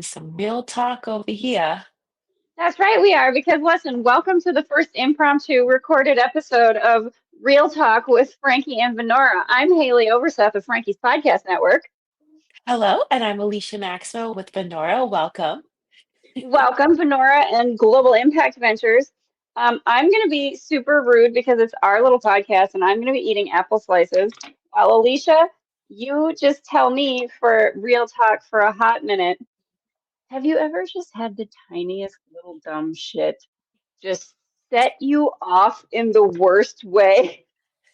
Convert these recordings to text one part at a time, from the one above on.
some real talk over here. That's right, we are. Because listen, welcome to the first impromptu recorded episode of Real Talk with Frankie and Vynora. I'm Haleigh Overseth of Frankie's Podcast Network. Hello, and I'm Alicia Maxwell with Vynora. Welcome. Welcome, Vynora and Global Impact Ventures. I'm going to be super rude because it's our little podcast, and I'm going to be eating apple slices. While Alicia, you just tell me for Real Talk for a hot minute. Have you ever just had the tiniest little dumb shit just set you off in the worst way?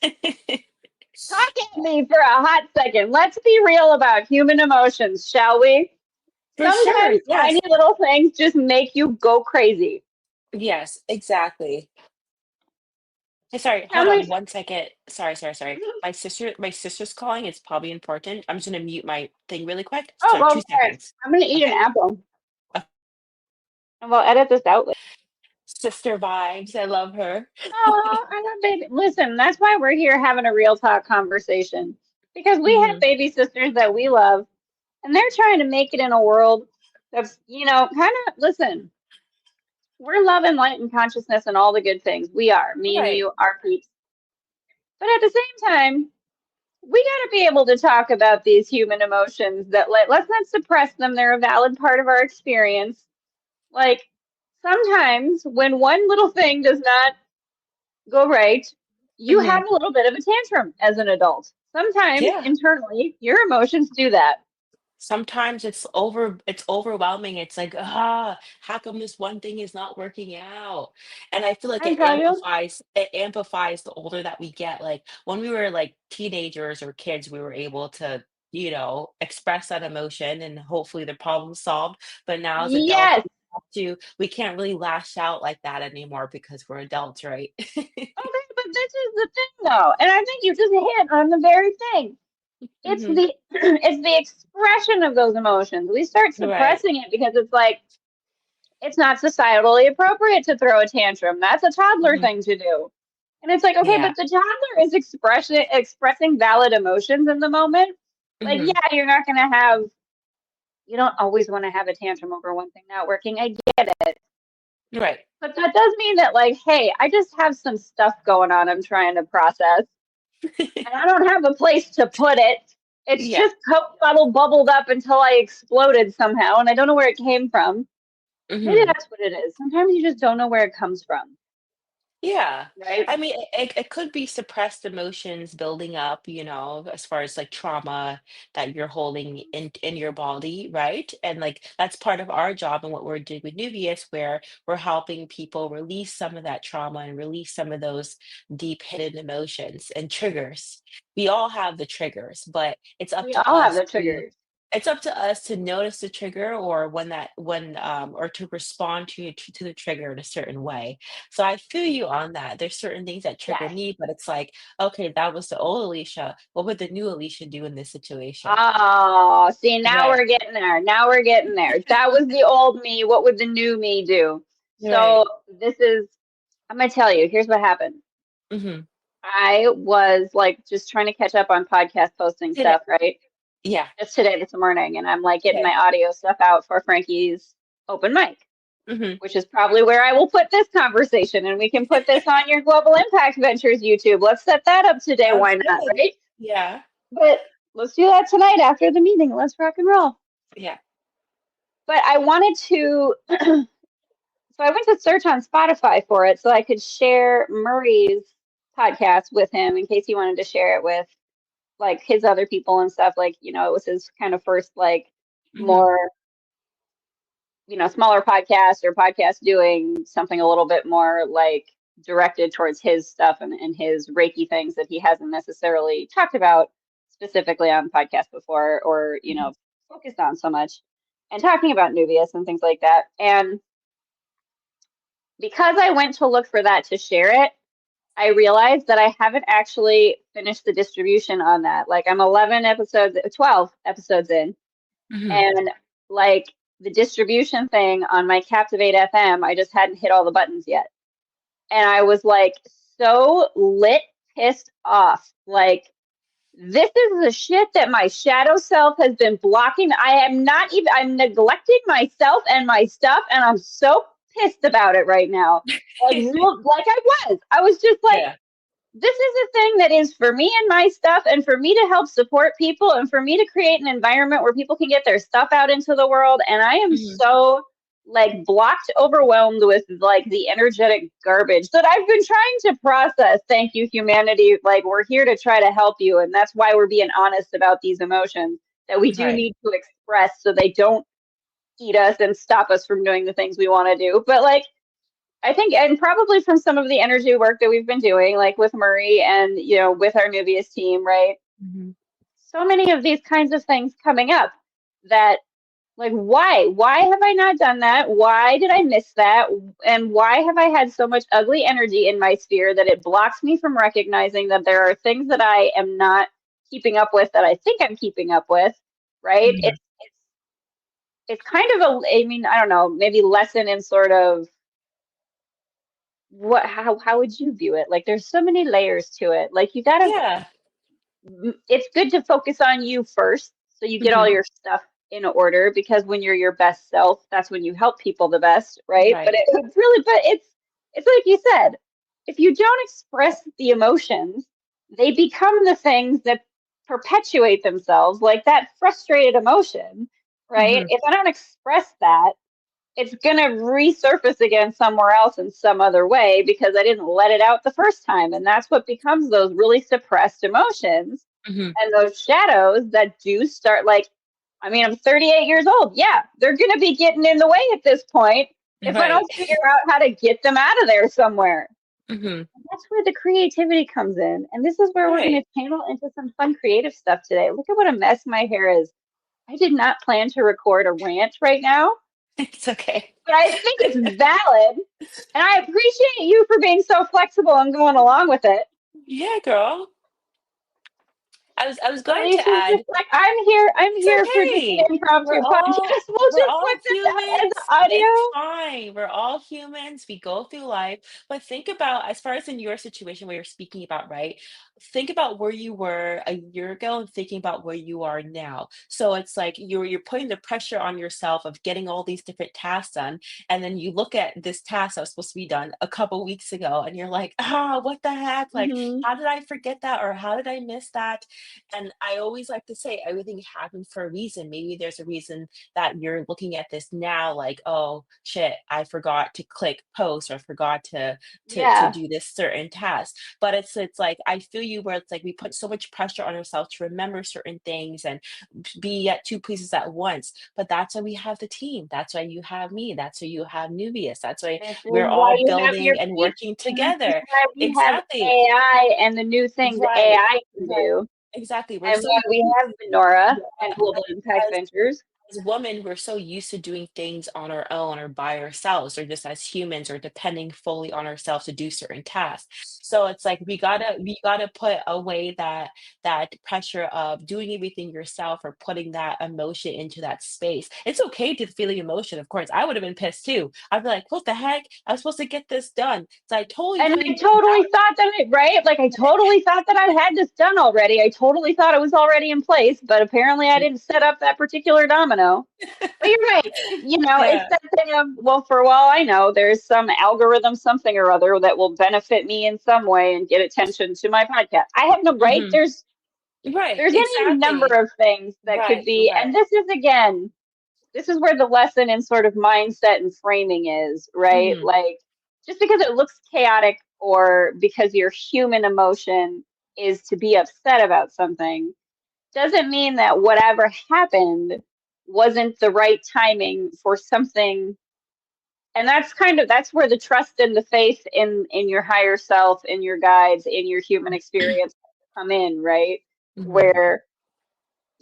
Talk at me for a hot second. Let's be real about human emotions, shall we? For sure. Sometimes Yes. tiny little things just make you go crazy. Yes, exactly. Hey, sorry, Tell hold on me, one second. Sorry. My sister's calling. It's probably important. I'm just gonna mute my thing really quick. oh, So well, two all right. seconds. I'm going to eat an Okay. apple Uh, and we'll edit this out later. Sister vibes. I love her. Oh, I love baby. Listen, that's why we're here having a real talk conversation because we have Hmm. baby sisters that we love and they're trying to make it in a world that's, kind of, listen, we're love and light and consciousness and all the good things. We are, me and Right. you, our peeps. But at the same time, we got to be able to talk about these human emotions that let's not suppress them. They're a valid part of our experience. Like sometimes when one little thing does not go right, you Hmm. have a little bit of a tantrum as an adult. Sometimes Yeah. internally, your emotions do that. Sometimes it's overwhelming. It's like, how come this one thing is not working out? And I feel like I tell you, it amplifies the older that we get. Like when we were like teenagers or kids, we were able to, express that emotion and hopefully the problem solved. But now as adults, yes. we can't really lash out like that anymore because we're adults, right? Okay, but this is the thing though, and I think you just hit on the very thing. It's Hmm. the it's the expression of those emotions. We start Right. suppressing it because it's like it's not societally appropriate to throw a tantrum. That's a toddler Hmm. thing to do. And it's like, okay, Yeah. but the toddler is expressing valid emotions in the moment. Like, Hmm. yeah, you don't always want to have a tantrum over one thing not working. I get it. Right. But that does mean that, like, hey, I just have some stuff going on I'm trying to process, and I don't have a place to put it. It's Yeah. just Coke bottle bubbled up until I exploded somehow, and I don't know where it came from. Maybe Hmm. that's what it is. Sometimes you just don't know where it comes from, Yeah. right? I mean, it could be suppressed emotions building up, as far as like trauma that you're holding in your body, right? And like that's part of our job and what we're doing with Nuvius, where we're helping people release some of that trauma and release some of those deep hidden emotions and triggers. We all have the triggers, but We all have the triggers. it's up to us to notice the trigger or or to respond to the trigger in a certain way. So I feel you on that. There's certain things that trigger Yes. me, but it's like, okay, that was the old Alicia. What would the new Alicia do in this situation? Oh, see, now Right, we're getting there. Now we're getting there. That was the old me. What would the new me do? right. So I'm gonna tell you, here's what happened. Mm-hmm. I was like just trying to catch up on podcast posting Hit it. stuff, right? Yeah. Just today, this morning, and I'm like getting Okay. my audio stuff out for Frankie's open mic, Mm-hmm. which is probably where I will put this conversation, and we can put this on your Global Impact Ventures YouTube. Let's set that up today. Sounds Why not, good. right? Yeah. But let's do that tonight after the meeting. Let's rock and roll. Yeah. But I wanted to, so I went to search on Spotify for it so I could share Murray's podcast with him in case he wanted to share it with like his other people and stuff. Like, it was his kind of first, like, Mm-hmm. more, smaller podcast or podcast doing something a little bit more like directed towards his stuff and his Reiki things that he hasn't necessarily talked about specifically on podcast before or, Hmm. focused on so much and talking about Nuvius and things like that. And because I went to look for that to share it, I realized that I haven't actually finished the distribution on that. Like I'm 12 episodes in, Hmm. and like the distribution thing on my Captivate FM, I just hadn't hit all the buttons yet. And I was like so lit, pissed off. Like this is the shit that my shadow self has been blocking. I'm neglecting myself and my stuff, and I'm so pissed about it right now. Like I was just like, Yeah. this is a thing that is for me and my stuff, and for me to help support people, and for me to create an environment where people can get their stuff out into the world. And I am Mhm. so like blocked, overwhelmed with like the energetic garbage that I've been trying to process. Thank you, humanity. Like, we're here to try to help you. And that's why we're being honest about these emotions that we do Right. need to express so they don't eat us and stop us from doing the things we want to do. But like, I think, and probably from some of the energy work that we've been doing, like with Murray and, with our Nubius team, right? Mhm. So many of these kinds of things coming up that, like, why? Why have I not done that? Why did I miss that? And why have I had so much ugly energy in my sphere that it blocks me from recognizing that there are things that I am not keeping up with that I think I'm keeping up with, right? Mhm. It's kind of I mean, I don't know, maybe lesson in sort of how would you view it? Like, there's so many layers to it. Like, you gotta, Yeah. it's good to focus on you first so you get all Mhm. your stuff in order, because when you're your best self, that's when you help people the best, right? But Right. it's really, but it's like you said, if you don't express the emotions, they become the things that perpetuate themselves, like that frustrated emotion, right? Mhm. If I don't express that, it's going to resurface again somewhere else in some other way because I didn't let it out the first time. And that's what becomes those really suppressed emotions Mhm. and those shadows that do start, like, I mean, I'm 38 years old. Yeah, they're going to be getting in the way at this point if I Right. don't figure out how to get them out of there somewhere. Mhm. And that's where the creativity comes in. And this is where we're going Right. to channel into some fun creative stuff today. Look at what a mess my hair is. I did not plan to record a rant right now, It's okay. but I think it's valid. And I appreciate you for being so flexible and going along with it. Yeah, girl. I was going to Alicia's just add, like, I'm it's here for just an okay. impromptu We're all podcast. We'll we're just all put this out as humans. It's audio. fine. We're all humans. We go through life. But think about, as far as in your situation where you're speaking about, right? Think about where you were a year ago and thinking about where you are now. So it's like you're putting the pressure on yourself of getting all these different tasks done. And then you look at this task that was supposed to be done a couple weeks ago and you're like, what the heck? Like, Hmm. how did I forget that? Or how did I miss that? And I always like to say everything happens for a reason. Maybe there's a reason that you're looking at this now, like, oh shit, I forgot to click post or I forgot to Yeah. do this certain task. But it's like I feel you where it's like we put so much pressure on ourselves to remember certain things and be at two places at once. But that's why we have the team. That's why you have me. That's why you have Nubius. That's why This is we're why all you have your building and peeps. working And this is together. why we have Exactly. AI and the new things Right. AI can do. Exactly. We're And so why we have Vynora yeah, and Global Impact as Ventures. women, we're so used to doing things on our own or by ourselves, or just as humans, or depending fully on ourselves to do certain tasks. So it's like we gotta put away that pressure of doing everything yourself or putting that emotion into that space. It's okay to feel the emotion, of course. I would have been pissed too. I'd be like, what the heck? I was supposed to get this done. So I totally And feel I you on totally thought that right? Like I that. totally thought that I had this done already. I totally thought it was already in place, but apparently I didn't set up that particular domino. But you're right. It's Yeah. that thing of, well, for all I know, there's some algorithm, something or other that will benefit me in some way and get attention to my podcast. I have no right. Hmm. Right. There's any number Exactly. of things that could Right. be, Right. and this is where the lesson in sort of mindset and framing is, right? Hmm. Like, just because it looks chaotic or because your human emotion is to be upset about something doesn't mean that whatever happened wasn't the right timing for something. And that's where the trust and the faith in your higher self, in your guides, in your human experience come in, right? Hmm. Where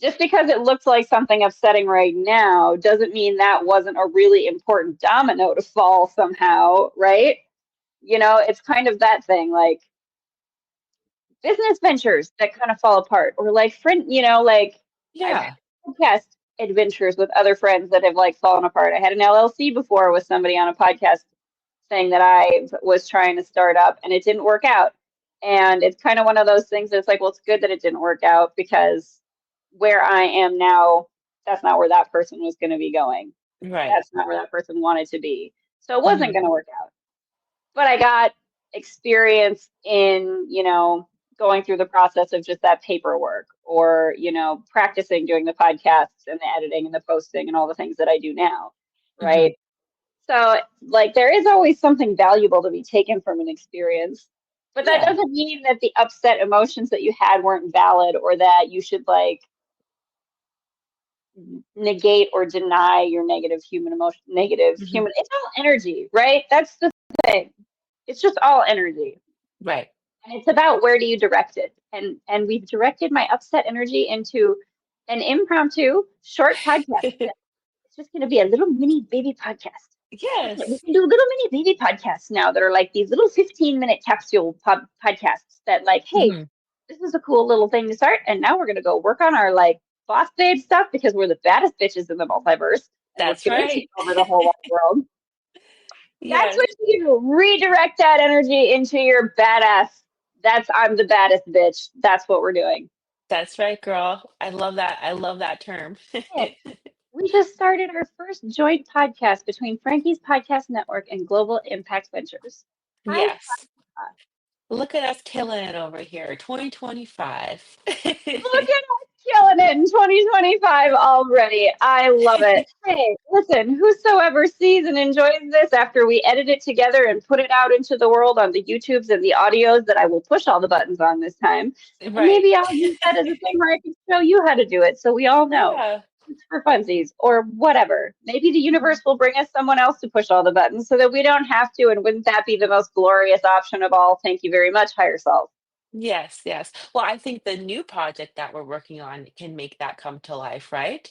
just because it looks like something upsetting right now doesn't mean that wasn't a really important domino to fall somehow, right? It's kind of that thing, like business ventures that kind of fall apart, or like like I've had Yeah. podcast adventures with other friends that have like fallen apart. I had an LLC before with somebody on a podcast saying that I was trying to start up and it didn't work out. And it's kind of one of those things that's like, well, it's good that it didn't work out because where I am now, that's not where that person was going to be going. Right. That's not where that person wanted to be. So it wasn't Hmm. going to work out. But I got experience in, going through the process of just that paperwork or, practicing doing the podcasts and the editing and the posting and all the things that I do now. Hmm. Right. So, like, there is always something valuable to be taken from an experience, but that Yeah. doesn't mean that the upset emotions that you had weren't valid or that you should, like, negate or deny your negative human emotion, negative Hmm. human. It's all energy, right? That's the thing. It's just all energy. Right. And it's about where do you direct it. And we've directed my upset energy into an impromptu short podcast. It's just going to be a little mini baby podcast. That's it. We Yes. can do little mini baby podcasts now that are like these little 15-minute capsule podcasts that like, hey, Hmm. this is a cool little thing to start. And now we're going to go work on our like boss babe stuff because we're the baddest bitches in the multiverse and we're That's going to right. take over the whole wide world. That's Yes. what you do. Redirect that energy into your badass. I'm the baddest bitch. That's what we're doing. That's right, girl. I love that. I love that term. It. We just started our first joint podcast between Frankie's Podcast Network and Global Impact Ventures. Hi, Yes. Look at us killing it over here. 2025. look at us killing it in 2025 already. I love it. Hey, listen, whosoever sees and enjoys this after we edit it together and put it out into the world on the YouTubes and the audios that I will push all the buttons on this time. And Right. maybe I'll use that as a thing where I can show you how to do it so we all know. Yeah. It's for funsies or whatever. Maybe the universe Mhm. will bring us someone else to push all the buttons so that we don't have to. And wouldn't that be the most glorious option of all? Thank you very much, higher self. Yes, yes. Well, I think the new project that we're working on can make that come to life, right?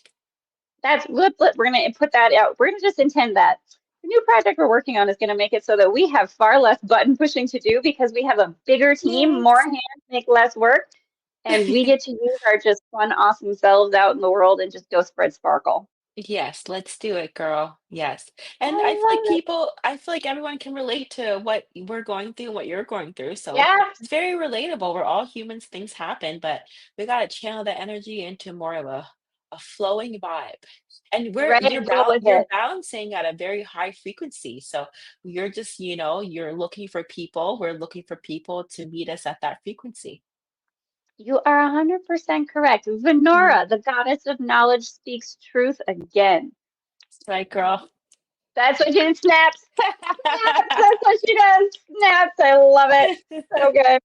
We're going to put that out. We're going to just intend that. The new project we're working on is going to make it so that we have far less button pushing to do because we have a bigger team, more Yes. hands make less work, and we get to use our just fun, awesome selves out in the world and just go spread sparkle. Yes, let's do it, girl. Yes. I And love it. I feel like everyone can relate to what we're going through and what you're going through. So Yeah, it's very relatable. We're all humans, things happen, but we gotta channel that energy into more of a flowing vibe. And right. Roll with you're it. balancing at a very high frequency. So you're just, you're looking for people. We're looking for people to meet us at that frequency. You are 100% correct. Mhm. Vynora, the goddess of knowledge, speaks truth again. That's right, girl. That's what she does. Snaps. Snaps. That's what she does. Snaps. I love it. So good.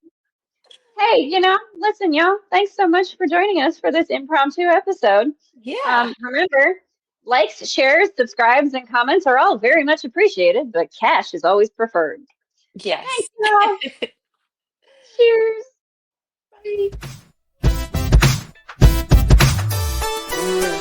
Hey, listen, y'all, thanks so much for joining us for this impromptu episode. Yeah. Remember, likes, shares, subscribes, and comments are all very much appreciated, but cash is always preferred. Thanks, Yes. y'all. Cheers. Bye.